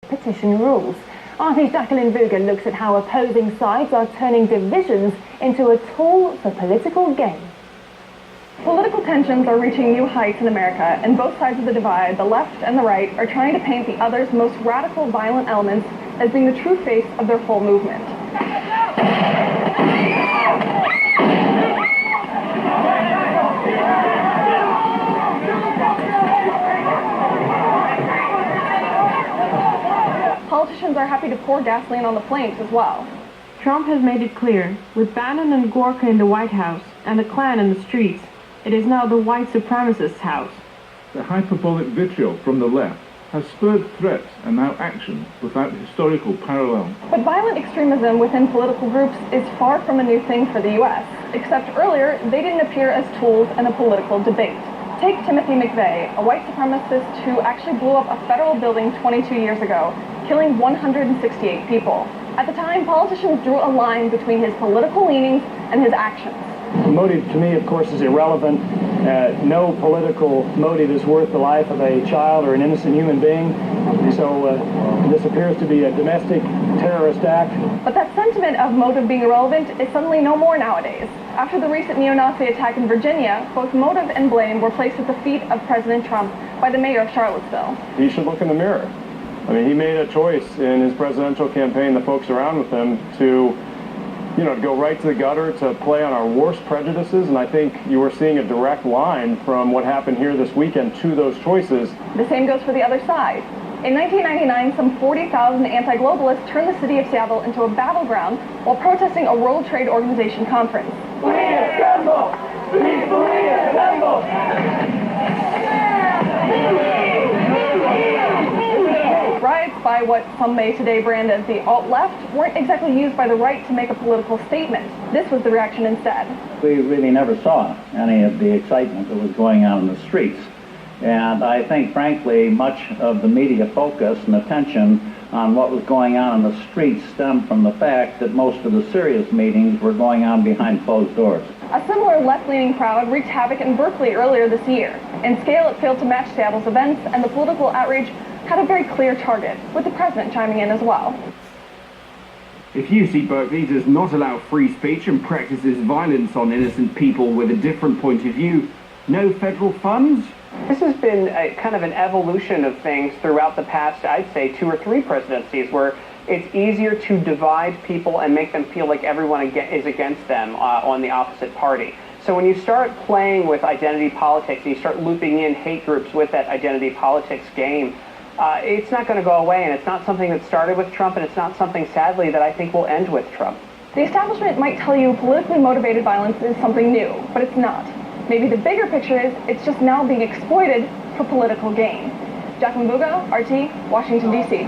Petition rules. RT's Jacqueline Vuga looks at how opposing sides are turning divisions into a tool for political gain. Political tensions are reaching new heights in America, and both sides of the divide, the left and the right, are trying to paint the other's most radical, violent elements as being the true face of their whole movement. Politicians are happy to pour gasoline on the flames as well. Trump has made it clear, with Bannon and Gorka in the White House and the Klan in the streets, it is now the white supremacist's house. The hyperbolic vitriol from the left has spurred threats and now action without historical parallel. But violent extremism within political groups is far from a new thing for the U.S., except earlier they didn't appear as tools in a political debate. Take Timothy McVeigh, a white supremacist who actually blew up a federal building 22 years ago, killing 168 people. At the time, politicians drew a line between his political leanings and his actions. The motive, to me, of course, is irrelevant. No political motive is worth the life of a child or an innocent human being. So this appears to be a domestic terrorist act. But that sentiment of motive being irrelevant is suddenly no more nowadays. After the recent neo-Nazi attack in Virginia, both motive and blame were placed at the feet of President Trump by the mayor of Charlottesville. He should look in the mirror. I mean, he made a choice in his presidential campaign, the folks around with him, to go right to the gutter, to play on our worst prejudices, and I think you were seeing a direct line from what happened here this weekend to those choices. The same goes for the other side. In 1999, some 40,000 anti-globalists turned the city of Seattle into a battleground while protesting a World Trade Organization conference. We assemble! Peacefully assemble! Riots by what some may today brand as the alt-left weren't exactly used by the right to make a political statement. This was the reaction instead. We really never saw any of the excitement that was going on in the streets. And I think, frankly, much of the media focus and attention on what was going on in the streets stemmed from the fact that most of the serious meetings were going on behind closed doors. A similar left-leaning crowd wreaked havoc in Berkeley earlier this year. In scale, it failed to match Seattle's events, and the political outrage had a very clear target, with the president chiming in as well. If UC Berkeley does not allow free speech and practices violence on innocent people with a different point of view, no federal funds? This has been a kind of an evolution of things throughout the past, I'd say, 2 or 3 presidencies, where it's easier to divide people and make them feel like everyone is against them on the opposite party. So when you start playing with identity politics and you start looping in hate groups with that identity politics game, it's not going to go away, and it's not something that started with Trump, and it's not something, sadly, that I think will end with Trump. The establishment might tell you politically motivated violence is something new, but it's not. Maybe the bigger picture is it's just now being exploited for political gain. Jacqueline Vuga, RT, Washington, D.C.